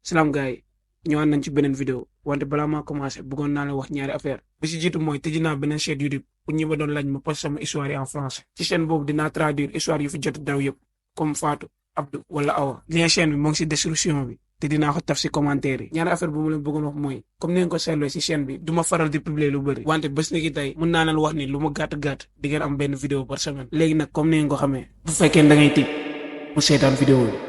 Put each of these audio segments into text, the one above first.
salaam gars yi ñëwaat nañ ci beneen vidéo wante balaa maa commencé bëggoon naa la wax ñaari affaire bi si jiitu mooy tëj naa beneen chaîne YouTube pour ñi ma doon laaj ma post sama histoire yi en français ci chaîne boobu dinaa traduire histoire yu fi jot daw yëpp comme Fatou Abdou wala Awa lien chaîne bi moo ngi si description bi te dinaa ko taf si commentaire yi ñaari affaire bu ma leen bëggoon wax mooy comme ni ngeen ko seetloo si chaîne bi du ma faral di publier lu bëri wante bés ni ki tey mën naa leen wax ni lu ma gàtt di ngeen am benn vidéo par semaine léegi nag comme ni ngeen ko xamee bu fekkee da ngay tëj mu seetaan vidéo bi.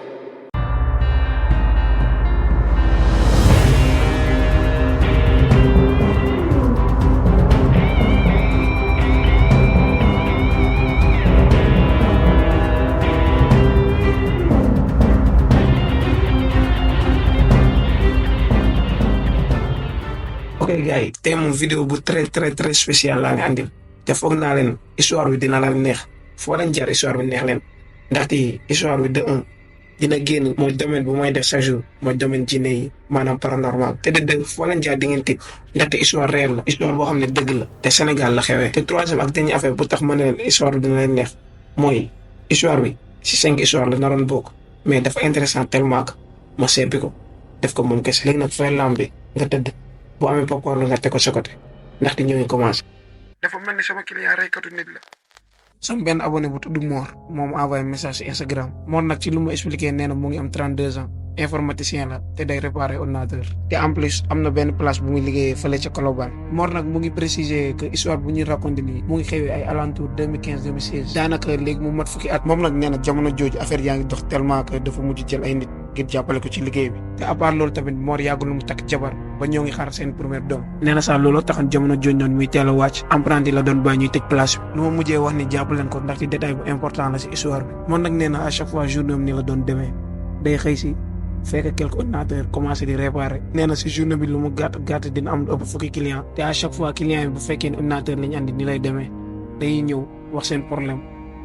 ok gars yi tey moom vidéo bu très spécial laa ngi andil te foog naa leen histoire bi dina la neex foo leen jaar histoire bi neex leen ndaxte histoire bi de un dina génn mooy domaine bu may def chaque jour mooy domaine jinne yi maanaam paranormal te de deux foo leen jaar di ngeen tiit ndaxte histoire réelle la histoire boo xam ne dëgg la te Sénégal la xewee te troisième ak dernière affaire bu tax ma ne leen histoire bi dina leen neex mooy histoire bi si 5 histoire la naroon bokk mais dafa intéressant tellement que ma seppi ko def ko moom kese léegi nag fay lamb bi nga tëdd boo amee popcorn nga teg ko sa côté ndaxte ñoo ngi commencé. dafa mel ni sama client reykatu nit la. sama benn abonné bu tudd Mor moom envoyé message si Instagram Mor nag ci lu ma expliqué nee na mu ngi am 32 ans informaticien la te day réparer ordinateur te en plus am na benn place bu muy liggéeyee fële ca Colobane Mor nag mu ngi préciser que histoire bu ñuy raconté nii mu ngi xewee ay alentour 2015 2016 daanaka léegi mu mat fukki at moom nag nee na jamono jooju affaire yaa ngi dox tellement que dafa mujj jël ay nit ngir jàppale ko ci liggéey bi te à part loolu tamit Mor yàggul lu mu takk jabar ba ñoo ngi xaar seen première doom nee na sax looloo taxoon jamono jooju noonu muy teel a wàcc apprenti la doon bàyyi ñuy tëj place bi lu ma mujjee wax ni jàpp leen ko ndaxte détail bu important la si histoire bi moom nag nee na à chaque fois journée am ni la doon demee day xëy si fekk quelque ordinateur commencé di réparer nee na si journée bi lu mu gàtt dina am lu ëpp fukki client te à chaque fois client yi bu fekkee ne ordinateur lañ andi ni lay demee day ñëw wax seen problème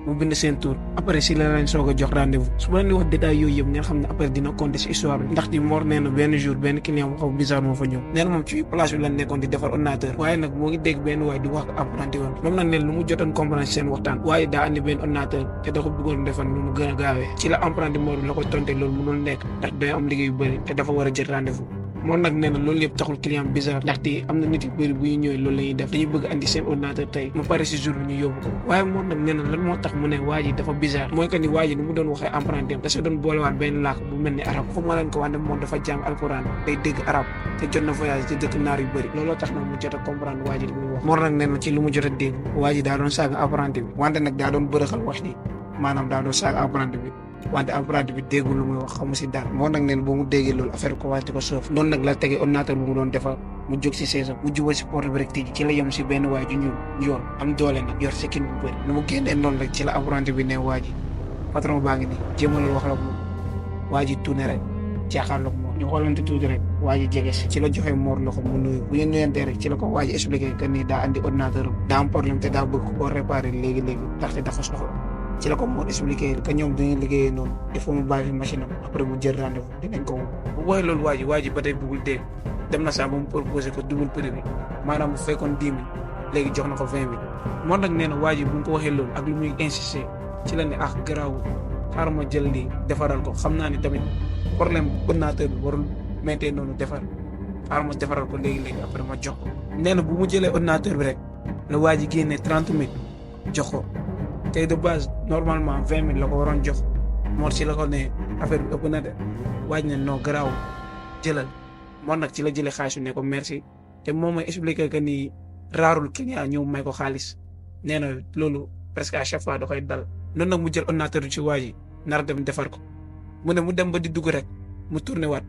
mu bind seen tour après si la leen soog a jox rendez-vous su ma leen di wax détail yooyu yëpp ngeen xam ne après dina compter si histoire bi ndax di Mor nee na benn jour benn client bu xaw bizarre moo fa ñëw nee na moom ci place bi lan nekkoon di defar ordinateur waaye nag moo ngi dégg benn waay di wax ko apprenti woon moom nag neen lu mu jotoon comprendre seen waxtaan waaye daa andi benn ordinateur te da ko bëggoon defar nu mu gën a gaawee ci la apprenti Mor bi la ko tonte loolu mënul nekk ndax day am liggéey yu bëri te dafa war a jël rendez-vous moom nag nee na loolu yëpp taxul client bizarre ndaxte am na nit yu bëri bu ñu ñëwee loolu la ñuy def dañuy bëgg andi seen ordinateur tey mu pare si jour bi ñu yóbbu ko waaye moom nag nee na lan moo tax mu ne waa ji dafa bizarre mooy que ni waa ji ni mu doon waxee apprenti am da sa doon boolewaat benn làkk bu mel ni arab fu ma leen ko wax ne moom dafa jàng alquran day dégg arab te jot na voyage ci dëkk naar yu bëri looloo tax nag mu jot a comprendre waa ji li muy wax moom nag nee na ci lu mu jot a dégg waa ji daa doon saaga apprenti bi wante nag daa doon bërëxal wax ji maanaam daa doon saaga apprenti bi wante apprenti bi déggul lu muy wax xamu si dara moo nag neen boo mu déggee loolu affaire ko commencé ko soof noonu nag la tegee ordinateur bu mu doon defar mu jóg si saison mu jubal si porte bi rek tijji ci la yem si benn waay ju ñuul yoon am doole nag yor sekin bu bëri nu mu génnee noonu rek ci la apprenti bi ne waa ji patron baa ngi nii jéemalal wax la moom waa ji tuune rek jaaxaarloog moom ñu xoolante tuuti rek waa ji jege si ci la joxee Mor loxo mu nuyu bu ñu nuyantee rek ci la ko waa ji expliqué que ni daa andi ordinateur daa am problème te daa bëgg koo réparer léegi ndaxte dafa soxla ci la ko Mor expliqué que ñoom dañuy liggéeyee noonu il faut mu bàyyi fi machine am après mu jël rendez-vous dinañ ko bu booy loolu waa ji ba tey bëggul dégg dem na sax ba mu proposé ko double prix bi maanaam bu fekkoon 10 000 léegi jox na ko 20 000 moom nag nee na waa ji bu mu ko waxee loolu ak lu muy insisté ci la ne garaawul xaaral ma jël lii defaral ko xam naa ni tamit problème ordinateur bi warul méttee noonu xaaral ma defaral ko léegi après ma jox ko nee na bu mu jëlee ordinateur bi rek la waa ji génnee 30 000 jox ko tey de base normalement 20 000 la ko waroon jox Mor ci la ko ne affaire bi ëpp na de waaj ne non garaaw jëlal Mor nag ci la jëlee xaalis ne ko merci te moom mooy expliqué que ni raarul client ñëw may ko xaalis nee na loolu presque à chaque fois da koy dal noonu nag mu jël ordinateur bi ci waa ji nar dem defar ko mu ne mu dem ba di dugg rek mu tourné waat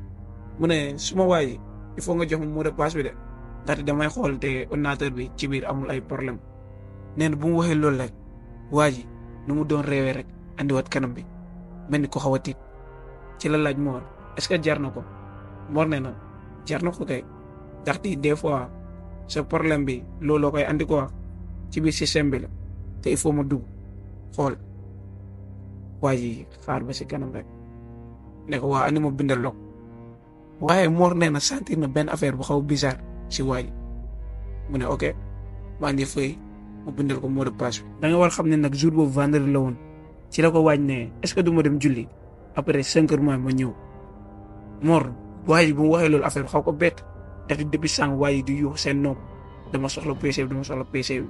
mu ne suma waa ji il faut nga jox ma mot de passe bi de ndaxte damay xool te ordinateur bi ci biir amul ay problème nee na bu mu waxee loolu rek waa ji nu mu doon réewee rek andiwaat kanam bi mel ni ko xaw a tiit ci la laaj Mor est-ce que jar na ko Mor nee na jar na ko kay ndaxte des fois sa problème bi looloo koy andi quoi ci biir système bi la te il faut ma dugg xool waa ji xaar ba si kanam rek ne ko waa andi ma bindal lok waaye Mor nee na sentir na benn affaire bu xaw bizarre si waa ji mu ne ok maa ngi fay mu bindal ko mot de passe bi. da nga war xam ne nag jour boobu vendredi la woon ci la ko waaj ne est-ce que du ma dem julli après 5 heures ma ñëw Mor waa ji bu mu waxee loolu affaire bi xaw ko bett ndaxte depuis sànq waa ji di yuux seen nopp dama soxla PC bi dama soxla PC bi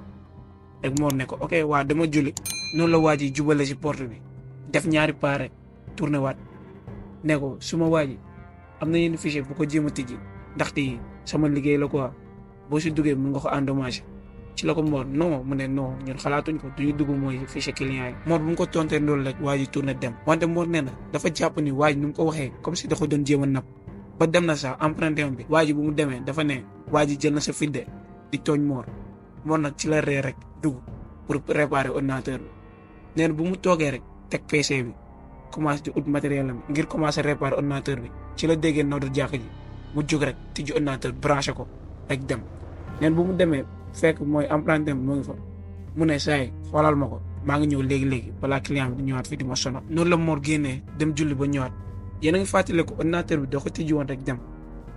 rek Mor ne ko ok waa dama julli noonu la waa ji jubale si porte bi def ñaari pas rek tourné waat ne ko su ma waa ji am na yenn fichier bu ko jéem a tijji ndaxte sama liggéey la quoi boo si duggee mun nga ko endommagé ci la ko Mor non mu ne non ñun xalaatuñ ko duñu dugg mooy fichier client yi Mor bu mu ko tontee loolu rek waa ji tourné dem wante Mor nee na dafa jàpp ni waa ji nu mu ko waxee comme si da ko doon jéem a napp ba dem na sax emprunté bi waa ji bu mu demee dafa ne waa ji jël na sa fidde di tooñ Mor nag ci la ree rek dugg pour réparer ordinateur bi nee na bu mu toogee rek teg PC bi commencé di ut matériel am ngir commencé réparer ordinateur bi ci la déggee noddu jàkk ji mu jóg rek tijji ordinateur branché ko rek dem neen bu mu demee fekk mooy emprunté bi moo ngi fa mu ne saay xoolal ma ko maa ngi ñëw léegi-léegi balaa client bi di ñëwaat fii di ma sonal noonu la Mor génnee dem julli ba ñëwaat yéen a ngi fàttale ko ordinateur bi da ko tijji woon rek dem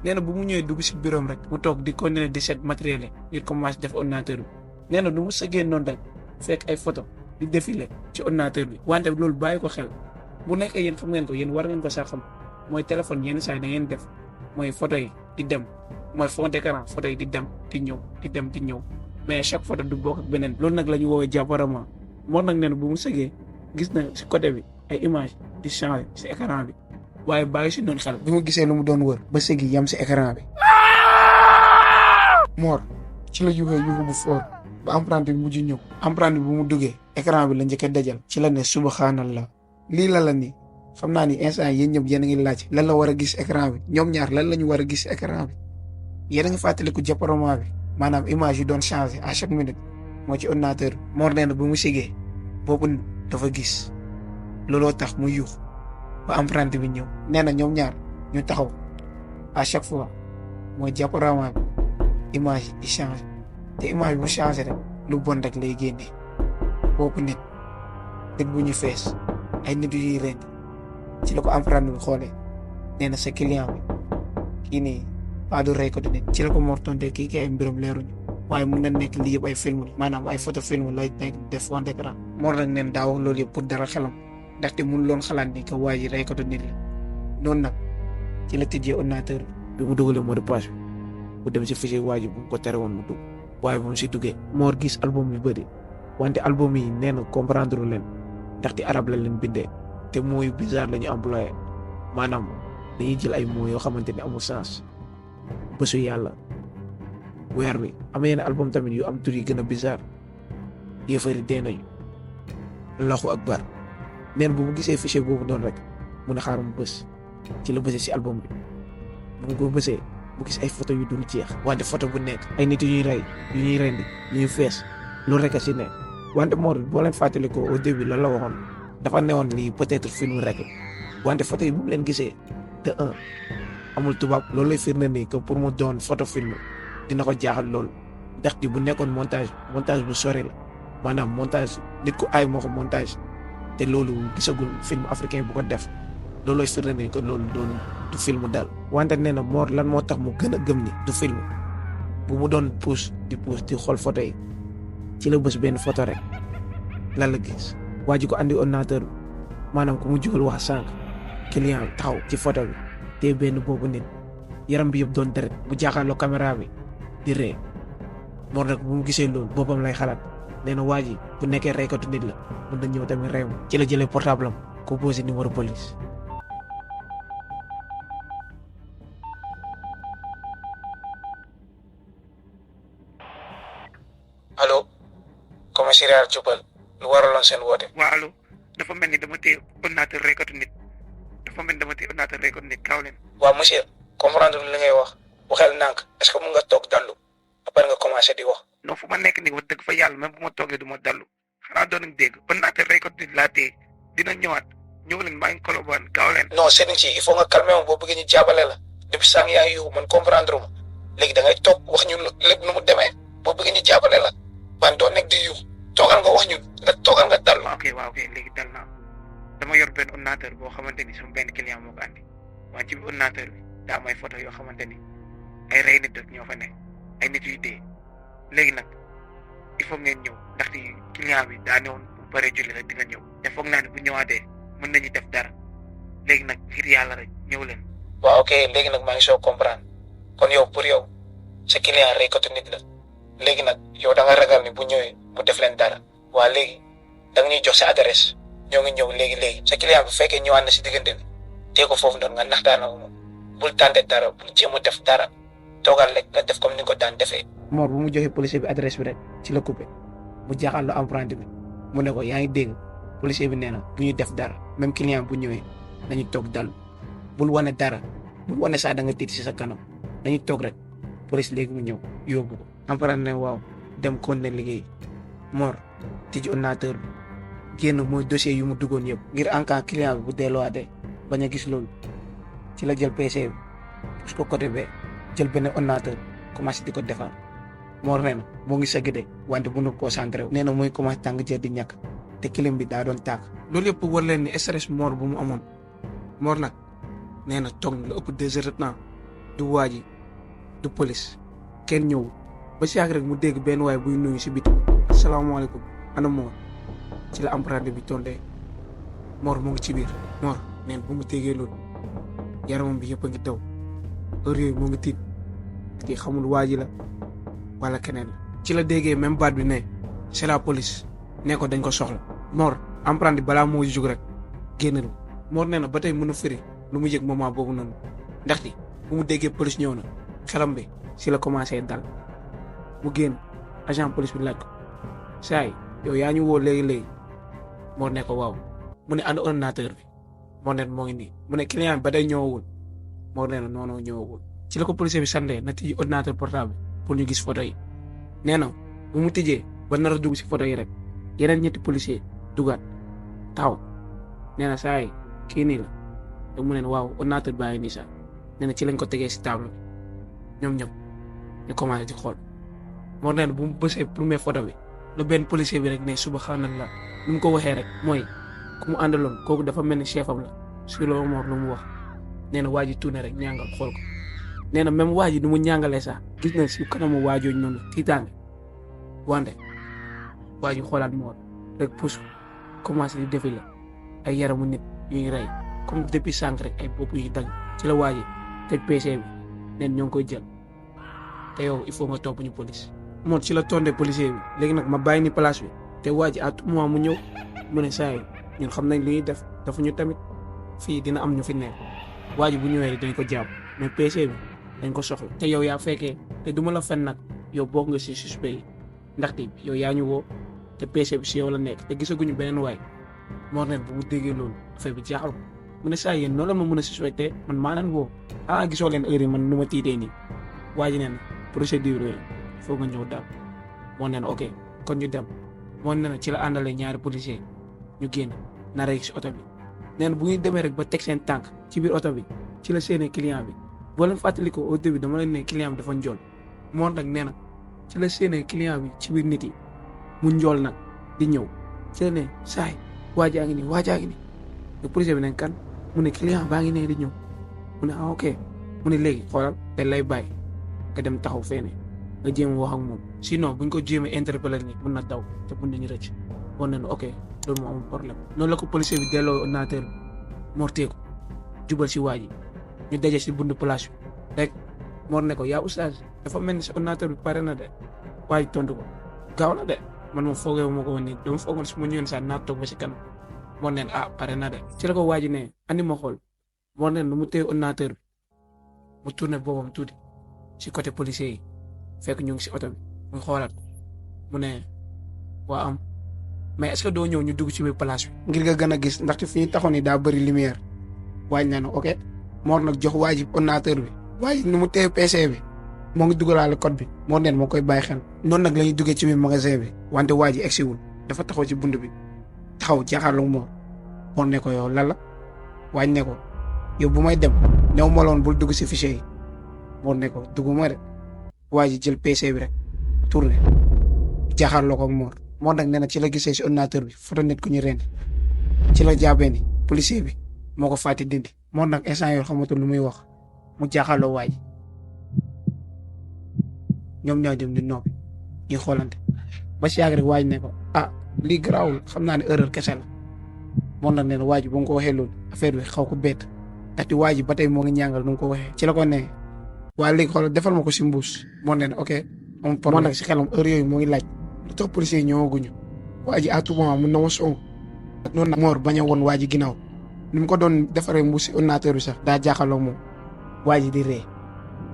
nee na bu mu ñëwee dugg si bureau rek mu toog di continuer di seet matériel yi ngir commencé def ordinateur bi nee na du mu sëggee noonu rek fekk ay photo di défilé ci ordinateur bi wante loolu bàyyi ko xel bu nekkee yéen xam ngeen ko yéen war ngeen ko sax xam mooy téléphone yenn saa yi da ngeen def mooy photo yi di dem mooy fond d'écran photo yi di dem di ñëw di dem di ñëw mais chaque photo du bokk ak beneen loolu nag la ñu woowee jàpparama Mor nag nee na bu mu sëggee gis na si côté bi ay image di changé si écran bi waaye bàyyi si noonu xel bi mu gisee lu mu doon wër ba sëggi yam si écran bi Mor ci la yuuxee yuuxu bu fort ba empreinte bi mujj ñëw empreinte bi bu mu duggee écran bi la njëkk a dajal ci la ne subhanallah lii la nii xam naa ni instant yéen ñëpp yéen a ngi laaj lan la war a gis écran bi ñoom ñaar lan la ñu war a gis écran bi yéen a ngi fàttaliku jàpparama bi maanaam image yi doon changé à chaque minute moo ci ordinateur bi Mor nee na bu mu sigee boobu dafa gis looloo tax mu yuux ba empreinte bi ñëw nee na ñoom ñaar ñu taxaw à chaque fois mooy jàpparama bi image yi di changé te image bu changé rek lu bon rek lay génne boobu nit bu ñu fees ay nit yuy rend ci la ko empreinte bi xoolee nee na sa client bi kii nii pas du rey ko di nit ci la ko Mor tonte kii kay ay mbiram leeruñu waaye mun na nekk lii yëpp ay film maanaam ay photo film lay nekk def fond d'écran Mor nag neen daa wax loolu yëpp pour dara xelam ndaxte mun loon xalaat ni que waa ji rey ko di nit la noonu nag ci la tijjee ordinateur bi mu dugalee mot de passe bi bu dem si fichier waa ji bu ko tere woon mu dugg waaye bu mu si duggee Mor gis album yu bëri wante album yi nee na comprendre leen ndaxte arab la leen bindee te mots yu bizarre la ñu employé maanaam dañuy jël ay mots yoo xamante ne amul sens bésu yàlla weer bi am yenn album tamit yu am tur yi gën a bizarre yëfari dee nañu Allahu akbar neen bu mu gisee fichier boobu noonu rek mun a xaar mu bës ci la bësee si album bi bu mu ko bësee mu gis ay photo yu dul jeex wante photo bu nekk ay nit yu ñuy rey yu ñuy rendi yu ñuy fees loolu rek a si ne wante Mor boo leen fàttali ko au début lan la waxoon dafa newoon lii peut-être film rek wante photo yi bu mu leen gisee de un amul tubaab loolu lay firnde nii que pour mu doon photo film dina ko jaaxal loolu ndaxte bu nekkoon montage bu sori la maanaam montage nit ku aay moo ko montage te loolu gisagul film africain bu ko def loolu lay firnde nii que loolu doon du film daal wante nee na Mor lan moo tax mu gën a gëm ni du film bu mu doon pousse di xool photo yi ci la bës benn photo rek lan la gis waa ji ko andi ordinateur bi maanaam ku mu jugal wax sànq client bi taxaw ci photo bi te benn boobu nit yaram bi yëpp doon deret bu jàkkaarloo caméra bi di ree Mor nag bu mu gisee loolu boppam lay xalaat nee na waa ji bu nekkee reykatu nit la mën na ñëw tamit reew ci la jëlee portable am composé numéro police. allo commissariat Diourbel lu waraloon seen woote. waa allo dafa mel ni dama téye ordinateur reykatu nit kaaw leen. waaw monsieur comprendre li ngay wax waxel nànk est-ce que mun nga toog dallu après nga commencé di wax. non fu ma nekk nii wax dëgg fa yàlla même bu ma toogee du ma dallu xanaa doon nañ dégg ordinateur reykatu nit laa téye dina ñëwaat ñëw leen maa ngi Colobane gaaw leen. non sëriñ si il faut nga calmer wu boo bëggee ñu jàppale la depuis sànq yaa ngi yuuxu man comprendre ma léegi da ngay toog wax ñu lépp nu mu demee boo bëggee ñu jàppale la ban doo nekk di yuuxu toogal nga wax ñu toogal nga dal. waaw ok léegi dal naa dama yor benn ordinateur boo xamante ni sama benn client moo ko andi waaye ci biir ordinateur bi daa am ay photo yoo xamante ni ay rey nit ñoo fa nekk ay nit yu dee léegi nag il faut ngeen ñëw ndaxte client bi daa newoon bu bëree julli rek dina ñëw te foog naa ne bu ñëwaatee mën nañu def dara léegi nag ngir yàlla rek ñëw leen waaw ok léegi nag maa ngi soo comprendre kon yow pour yow sa client reykatu nit la léegi nag yow da nga ragal ni bu ñëwee mu def leen dara waa léegi da nga ñuy jox sa adresse ñoo ngi ñëw léegi sa client bu fekkee ñëwaat na si diggante bi tee ko foofu noonu nga naxtaan ak moom bul tànte dara bul jéem a def dara toogal rek nga def comme ni nga ko daan defee. Mor bu mu joxee policier bi adresse bi rek ci la coupé mu jaaxal emprunté bi mu ne ko yaa ngi dégg policier bi nee na bu ñu def dara même client bu ñëwee nañu toog dal bul wane dara bul wane sax da nga tiit si sa kanam dañuy toog rek police léegi mu ñëw yóbbu ko. emprunté ne waaw dem continuer liggéey Mor tijji ordinateur bi génn mooy dossier yu mu duggoon yëpp ngir en cas client bi bu delluwaatee bañ a gis loolu ci la jël PC bi parce que côté be jël benn ordinateur commencé di ko defar Mor nee na moo ngi sëgg de wante mënu concentré wu. nee na muy commencé tàng jër di ñàkk te clim bi daa doon tàkk. loolu yëpp war leen ni stress Mor bu mu amoon Mor nag nee na toog lu ëpp 2 heures de temps du waaji du police kenn ñëwul ba si yàgg rek mu dégg benn waay buy nuyu si biti. asalaamaaleykum ana Mor ci la emprunté bi tondee Mor mu ngi ci biir Mor neen bu mu déggee loolu yaramam bi yëpp a ngi daw heure yooyu mu ngi tiit kii xamul waaji la wala keneen la. ci la déggee même baat bi ne c'est la police ne ko dañ ko soxla Mor emprunté balaa moo jóg rek génn lu Mor nee na ba tey mën a firi lu mu yëg moment boobu noonu ndaxte bu mu déggee police ñëw na xelam bi si la commencé dal mu génn agent police bi laaj ko saay yow yaa ñu woo léegi Mor ne ko waaw mu ne ànd ordinateur bi Mor ne moo ngi nii mu ne client bi ba tey ñëwagul Mor nee na non ñëwagul ci la ko policier bi sandee na tijji ordinateur portable pour ñu gis photo yi nee na bu mu tijjee ba nar a dugg si photo yi rek yeneen ñetti policier dugaat taxaw nee na saa yi kii nii la te mu ne waaw ordinateur baa ngi nii sax nee na ci lañ ko tegee si table bi ñoom ñëpp ñu commencé di xool Mor nee na bu mu bësee première photo bi la benn policier bi rek ne subhanallah ni mu ko waxee rek mooy ku mu àndaloon kooku dafa mel ni chef am la su loolu Mor lu mu wax nee na waa ji tourné rek ñàngal xool ko nee na même waa ji nu mu ñàngalee sax gis na si kanamu waajooju noonu tiitaange wante waa ji xoolaat Mor rek pousse commencé di défilé ay yaramu nit yuy rey comme depuis sànq rek ay bopp yu dagg ci la waa ji tëj PC bi neen ñoo ngi koy jël te yow il faut nga topp ñu police. Mor ci la tondé policier bi léegi nag ma bàyyi ni place bi te waa ji à tout moment mu ñëw mu ne saa yi ñun xam nañ lu ñuy def dafa ñu tamit fii dina am ñu fi nekk waa ji bu ñëwee dañ ko jàpp mais PC bi dañ ko soxla te yow yaa fekkee te duma la fen nag yow bokk nga si suspect yi ndaxte yow yaa ñu woo te PC bi si yow la nekk te gisaguñu beneen waay Mor neen bu mu déggee loolu affaire bi jaaxal ko mu ne saa yéen noonu la ma mën a suspecté man maa leen woo gisoo leen heure yi man nu ma tiitee nii waa ji neen procédure yooyu foog nga ñëw daal moo neen ok kon ñu dem moo neen ci la àndalee ñaari policier ñu génn nar a yegg si oto bi neen bu ñuy demee rek ba teg seen tànk ci biir oto bi ci la séenee client bi boo leen fàttali ko au début dama leen ne client bi dafa njool Mor nag nee na ci la séenee client bi ci biir nit yi mu njool nag di ñëw ci la ne saay waajaa ngi nii te policier bi ne kan mu ne client baa ngi ne di ñëw mu ne ok mu ne léegi xoolal te lay bàyyi nga dem taxaw feene nga jéem a wax ak moom sinon buñ ko jéemee interpeller ni mën na daw te mën nañu rëcc woon nañu ok loolu moo amul problème noonu la ko policier bi delloo ordinateur bi Mor teeku jubal si waa ji ñu daje si buntu place bi rek Mor ne ko yaa oustaz dafa mel ni sa ordinateur bi pare na de waa ji tontu ko gaaw na de man moom foogee wu ma ko woon nii dama foogoon su ma ñëwee sax naa toog ba si kanam Mor neen pare na de ci la ko waa ji ne andi ma xool Mor neen nu mu téye ordinateur bi mu tourné boobam tuuti si côté policier yi fekk ñu ngi si oto bi mu xoolaat mu ne waa am mais est-ce que doo ñëw ñu dugg ci biir place bi ngir nga gën a gis ndaxte fi ñu taxoon ni daa bëri lumière waaj na ne ok Mor nag jox waa ji ordinateur bi waa ji nu mu téye PC bi moo ngi dugalaale code bi Mor neen moo koy bàyyi xel noonu nag la ñuy duggee ci biir magasin bi wante waa ji egsiwul dafa taxaw ci bunt bi taxaw jaaxaarlu Mor ne ko yow lan la waaj ne ko yow bu may dem new ma loon bul dugg si fichier yi Mor ne ko dugguma de waa ji jël PC bi rek tourné jaaxaarloo ko ak Mor nag nee na ci la gisee si ordinateur bi photo nit ku ñu rendi ci la jàppee ni policier bi moo ko fàtte dindi Mor nag instant yooyu xamatul lu muy wax mu jaaxaarloo waa ji ñoom ñoo dem di noppi ñuy xoolante ba si yàgg rek waa ji ne ko lii garaawul xam naa ne erreur kese la Mor nag nee na waa ji ba nga ko waxee loolu affaire bi xaw ko bett ndaxte waa ji ba tey moo ngi ñàngal nu mu ko waxee ci la ko ne waa léegi xoolal defal ma ko si mbuus moo ne ok am problème nag si xelam heure yooyu moo ngi laaj lu tax policiers yi ñëwaguñu waa ji à tout moment mun na ma song noonu nag Mor bañ a woon waa ji ginnaaw ni mu ko doon defaree mbuus si ordinateur bi sax daa jaaxaloo moom waa ji di ree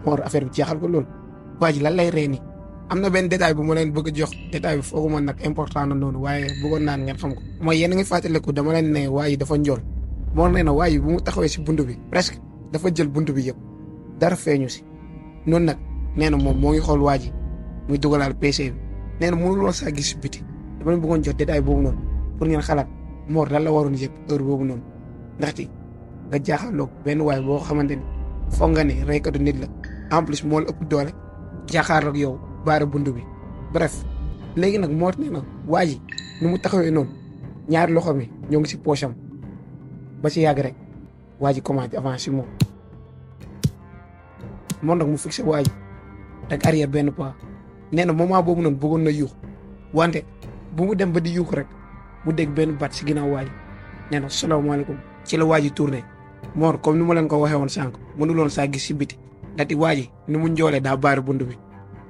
Mor affaire bi jaaxal ko loolu waa ji lan lay ree ni am na benn détail bu ma leen bëgg a jox détail bi foogu ma nag important na noonu waaye bëggoon naan ngeen xam ko mooy yéen a ngi fàttaliku dama leen ne waa ji dafa njool Mor nee na waa ji bu mu taxawee si bunt bi presque dafa jël bunt bi yëpp dara feeñu si noonu nag nee na moom moo ngi xool waa ji muy dugalaal PC bi nee na mënul woon saa gis si biti dama leen bëggoon jox détail boobu noonu pour ngeen xalaat Mor lan la waroon yëg heure boobu noonu ndaxte nga jaaxaloog benn waay boo xamante ni foog nga ne reykatu nit la en plus moo la ëpp doole jaaxaarloog yow baara bunt bi bref léegi nag Mor nee na waa ji nu mu taxawee noonu ñaari loxo mi ñoo ngi si poche am ba si yàgg rek waa ji commencé avancé si moom nag mu fixé waa ji rek arrière benn pas nee na moment boobu noonu bëggoon na yuux wante bu mu dem ba di yuux rek mu dégg benn bat si ginnaaw waa ji nee na salaamaaleykum ci la waa ji tourné Mor comme ni ma leen ko waxee woon sànq mënuloon saa gis si biti ndaxte waa ji ni mu njoolee daa baari bunt bi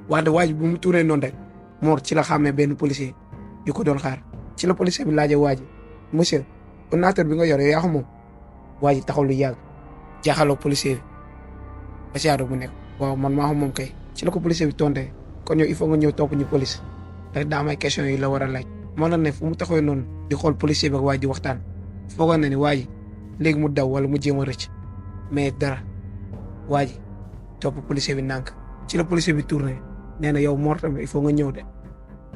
wante waa ji bu mu tourné noonu rek Mor ci la xàmmee benn policier yu ko doon xaar ci la policier bi laajee waa ji monsieur ordinateur bi nga yor yaa ko moom waa ji taxaw lu yàgg jaaxaloo policier bi ba si yaatu mu nekk waaw man maa ko moom kay ci la ko policier bi tontee kon yow il faut nga ñëw topp ñu police ndax daa am ay questions yi la war a laaj moo na ne fu mu taxawee noonu di xool policier bi ak waa ji waxtaan foogoon na ni waa ji léegi mu daw wala mu jéem a rëcc mais dara waa ji topp policier bi nànk ci la policier bi tourné nee na yow Mor tamit il faut nga ñëw de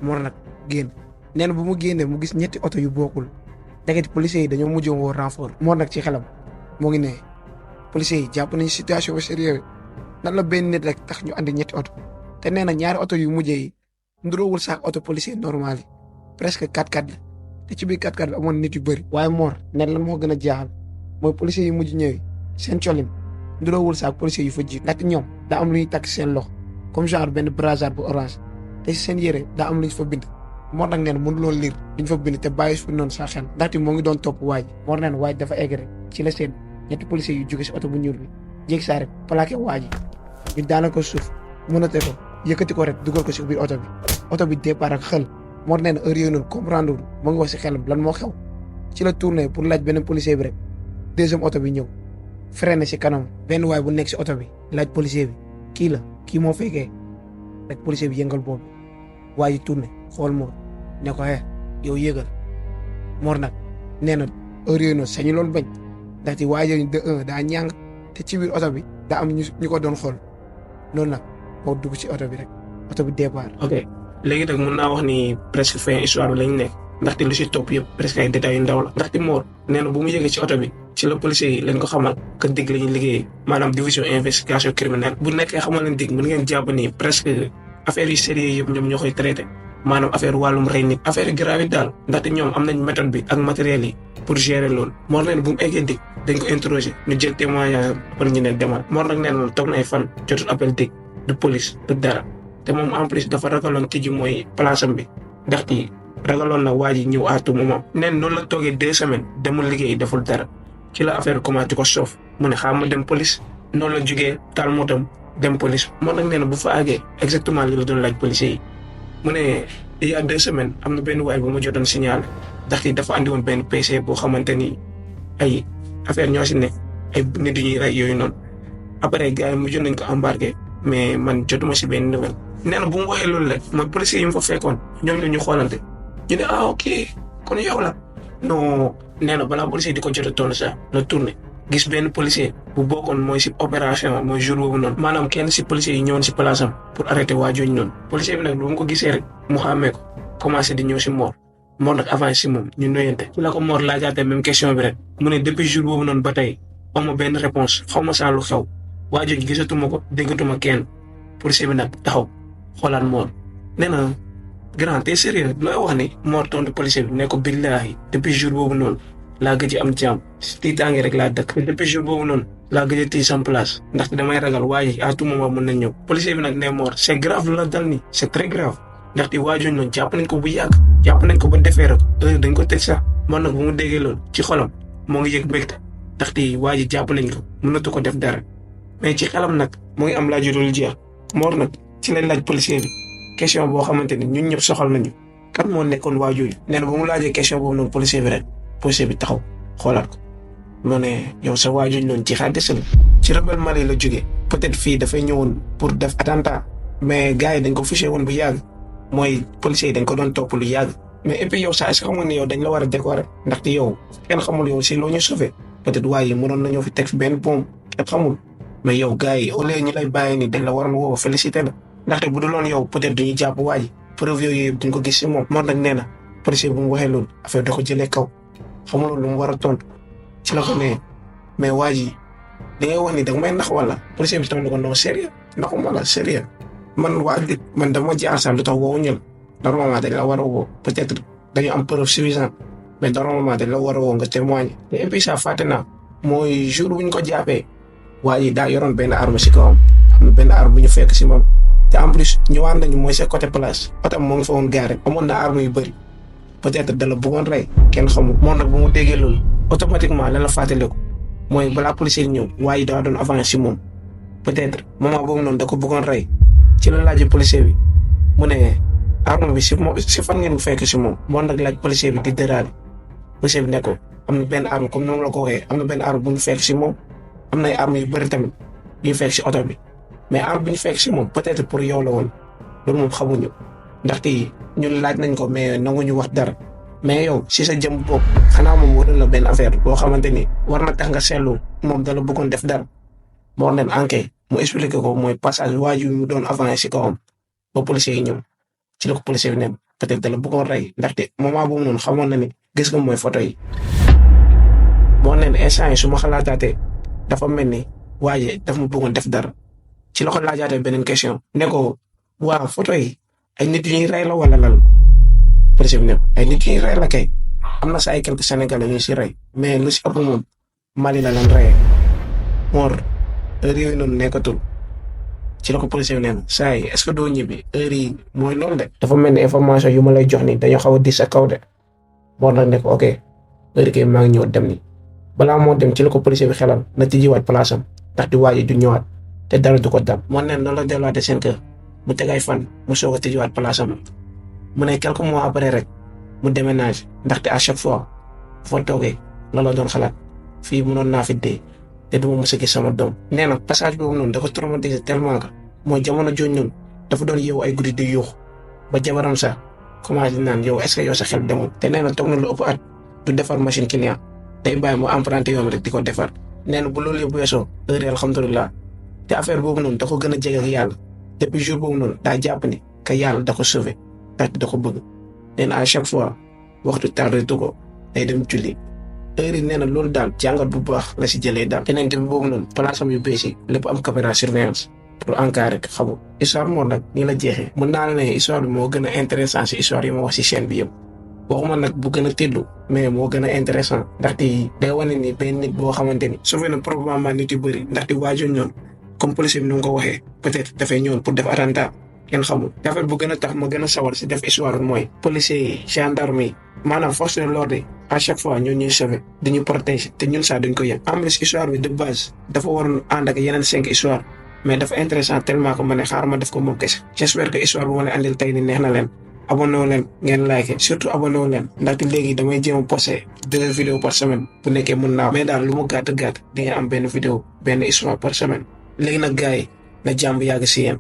Mor nag génn nee na bu mu génnee mu gis ñetti oto yu bokkul ndeketi policiers yi dañoo mujjoon woo renfort Mor nag ci xelam moo ngi ne policiers yi jàpp nañu situation bu sérieux nan la benn nit rek tax ñu andi ñetti oto te nee na ñaari oto yu mujjee yi nduroowul sax oto policier normal yi presque 4x4 la te ci biir 4x4 bi amoon nit yu bëri waaye Mor nen lan moo gën a jaaxal mooy policiers yi mujj ñëwee seen colin nduroowul sax policiers yu fa jiit ndaxte ñoom daa am lu ñuy takk seen loxo comme genre benn brassard bu orange te si seen yére daa am lu ñu fa bind Mor nag nee na mënuloon lire li ñu fa bind te bàyyi fi noonu sax xel ndaxte moo ngi doon topp waaj Mor nee na waaj dafa egg rek ci la seen ñetti policiers yu jóge si oto bu ñuul bi jéeg saa rek plaqué waaj ñu daanaka suuf mënate ko yëkkati ko rek dugal ko si biir oto bi départ ak xel Mor nee na heure yooyu noonu comprendre wul moo ngi wax si xelam lan moo xew ci la tourné pour laaj beneen policier bi rek deuxième oto bi ñëw freiné si kanam benn waay bu nekk si oto bi laaj policier bi kii moo fekkee rek policier bi yëngal boobu waa ji tourné xool Mor ne ko yow yëgal Mor nag nee na heure yooyu noonu sañu loolu bañ ndaxte waa ji de un daa ñàng te ci biir oto bi daa am ñu ko doon xool loolu nag moo dugg ci oto bi rek oto bi départ. ok léegi nag mun naa wax ni presque fin histoire bi lañ nekk ndaxte lu si topp yëpp presque ay détails yu ndaw la ndaxte Mor nee na bu mu yëgee ci oto bi ci la policiers yi lañ ko xamal que dig la ñuy liggéeyee maanaam division investigation criminelle bu nekkee xamal leen dig mën ngeen jàpp ni presque affaire yu sérieux yëpp ñoom ñoo koy traité maanaam affaire wàllum rey nit affaire grave yi daal ndaxte ñoom am nañ méthode bi ak matériel yi pour gérer loolu Mor nee na bu mu eggee dig dañ ko interroger ñu jël témoignage pour ñu ne demal Mor nag nee na moom toog na ay fan jotul appel dig de police de dara te moom en plus dafa ragaloon tijji mooy place am bi ndaxte ragaloon na waa ji ñëw à tout moment neen noonu la toogee 2 semaines demul liggéey deful dara ci la affaire commencé ko soof mu ne xaar ma dem police noonu la jugee taal mootam dem police moo nag nee na bu fa àggee exactement li la doon laaj policiers yi mu ne il y a 2 semaines am na benn waay bu ma jotoon signal ndaxte dafa andi woon benn PC boo xamante ni ay affaire ñoo si ne ay nit yu ñuy rey yooyu noonu après gars yi mujjoon nañ ko embarqué mais man jotuma si benn nouvelle nee na bu mu waxee loolu rek mooy policiers yi mu fa fekkoon ñoom ñu xoolante ñu ne ok kon yow la non nee na balaa policier di ko jot a toll sax la tourné gis benn policier bu bokkoon mooy si opération mooy jour boobu noonu maanaam kenn si policier yi ñëwoon si place am pour arrêter waa jooju noonu policier bi nag bu mu ko gisee rek mu xàmmee ko commencé di ñëw si Mor nag avancé si moom ñu noyante ci la ko Mor laajaatee même question bi rek mu ne depuis jour boobu noonu ba tey amoo benn réponse xaw ma saa lu xew waa jooju gisatuma ko déggatuma kenn policier bi nag taxaw xoolaat Mor nee na grand t'es sérieux looy wax ni Mor tontu policier bi ne ko billaahi depuis jour boobu noonu laa gëj am jàmm si tiitaange rek laa dëkk depuis jour boobu noonu laa gëj a téye sam place ndaxte damay ragal waaye à tout moment mën na ñëw policier bi nag ne Mor c'est grave lu la dal ni c'est très grave ndaxte waajooñ noonu jàpp nañ ko bu yàgg jàpp nañ ko ba defee rek dañ ko tëj sax Mor nag bu mu déggee loolu ci xolam moo ngi yëg mbégte ndaxte waa ji jàpp lañ ko mënatu ko def dara mais ci xelam nag mu ngi am laaj yu dul jeex Mor nag ci lay laaj policier bi question boo xamante ni ñun ñëpp soxal nañu kan moo nekkoon waa jooju nee na ba mu laajee question boobu noonu policier bi rek policier bi taxaw xoolaat ko mu ne yow sa waa jooju noonu ci xaalis la ci rebelle Mali la jógee peut-être fii dafay ñëwoon pour def attentat mais gars yi dañ ko fiché woon bu yàgg mooy policier yi dañ ko doon topp lu yàgg mais et puis yow saa est-ce que xam nga ne yow dañ la war a décorer ndaxte yow kenn xamul yow si loo ñu sauvé peut-être waaye mënoon nañoo fi teg fi benn bombe kenn xamul mais yow gars yi au lieu ñu lay bàyyi ni dañ la waroon woo félicité la ndaxte bu duloon yow peut-être duñu jàpp waa ji preuve yooyu yëpp duñ ko gis si moom Mor nag nee na policier bu mu waxee loolu affaire da ko jëlee kaw xamuloo lu mu war a tontu ci la ko nee mais waa ji li ngay wax ni da nga may nax wala policier bi tontu ko non sérieux naxuma la sérieux man dama jaar sax lu tax woowu ñël normalement dañ la war a woo peut-être dañu am preuve suffisante mais normalement dañ la war a woo nga témoigner te et puis ça fàtte naa mooy jour bu ñu ko jàppee waa ji daa yoroon benn arme si kawam am na benn arme bu ñu fekk si moom te en plus ñëwaat nañu mooy sa côté place otam moo ngi fa woon gaare amoon na arme yu bëri peut-être da la bëggoon rey kenn xamul moom nag bu mu déggee loolu automatiquement la fàttaliku mooy balaa policier ñëw waa ji daa doon avancé si moom peut-être moment boobu noonu da ko bëggoon rey ci la laajee policier bi mu ne arme bi si fan ngeen ko fekk si moom moom nag laaj policier bi di dëraale policier bi ne ko am na benn arme comme noonu la ko waxee am na benn arme bu ñu fekk si moom am na ay armes yu bëri tamit yu ñu fekk si oto bi mais arme bi ñu fekk si moom peut-être pour yow la woon loolu moom xamuñu ndaxte ñun laaj nañ ko mais nanguñu wax dara mais yow si sa jëm bopp xanaa moom war na la benn affaire boo xamante ni war na tax nga seetlu moom dala bëggoon def dara moo leen enquête mu expliqué ko mooy passage waaju mu doon avancé si kawam ba policier yi ñëw ci la ko policier bi ne peut-être dala bëggoon rey ndaxte moment boobu noonu xamoon na ni gis nga mooy photo yi moo leen instant yi su ma xalaataatee dafa mel ni waaje daf ma bëggoon def dara ci la ko laajaatee beneen question ne ko waa photo yi ay nit yu ñuy rey la wala lan policier bi ne ay nit yu ñuy rey la kay am na sa ay quelques sénégalais ñu si rey mais lu si ëpp moom Mali la lan reyee Mor heure yooyu noonu nekkatul ci la ko policier bi nee na saa yi est-ce que doo ñibbi heure yi mooy loolu de dafa mel ni information yu ma lay jox ni dañoo xaw a dis sa kaw de Mor nag ne ko ok heure kay maa ngi ñëw dem ni balaa moo dem ci la ko policier bi xelal na tijjiwaat place am ndax di waaji du ñëwaat te dara du ko dal moo neen noonu la delluwaatee seen kër mu tegay fan mu soog a tijjiwaat place am mu ne quelques mois après rek mu déménage ndaxte à chaque fois foo toogee looloo doon xalaat fii mënoon naa fi dee te duma mos a gis sama doom nee na passage boobu noonu dafa traumatisé tellement que mooy jamono jooju noonu dafa doon yeewu ay guddi di yuux ba jabaram sax commencé naan yow est-ce que yow sa xel demul te nee na toog na lu ëpp at du defar machine client day bàyyi mu emprunté yoon rek di ko defar nee na bu loolu yëpp weesoo heure alhamdulilah te affaire boobu noonu da ko gën a jege ak yàlla depuis jour boobu noonu daa jàpp ni que yàlla da ko sauvé ndax da ko bëgg nee na à chaque fois waxtu tardé tu ko day dem julli heure yi nee na loolu daal jàngat bu baax la si jëlee daal. teneen tamit boobu noonu place am yu bees yi lépp am caméra surveillance pour en cas rek xamul histoire moo nag nii la jeexee mën naa la ne histoire bi moo gën a intéressant si histoire yi ma wax si chaîne bi yëpp. waxuma nag bu gën a tëddu mais moo gën a intéressant ndaxte day wane ni benn nit boo xamante ni sauvé na probablement nit yu bëri ndaxte waajur ñoon comme policier bi nu nga ko waxee peut-être dafay ñëwoon pour def attentat kenn xamul affaire bu gën a tax ma gën a sawar si def histoire mooy policier yi gendarme yi maanaam force de l'ordre à chaque fois ñoo ñuy sauvé dañuy protéger te ñun sax dañ ko yëg en plus histoire bi de base dafa waroon ànd ak yeneen 5 histoire mais dafa intéressant tellement que ma ne xaar ma def ko moom kese j'espère que histoire bu ma leen andil tey ni neex na leen abonné wu leen ngeen like surtout abonné wu leen ndaxte léegi damay jéem a posté 2 vidéos par semaine bu nekkee mën naa mais daal lu mu gàtt di ngeen am benn vidéo benn histoire par semaine léegi nag gars yi na jàmm yàgg si yéen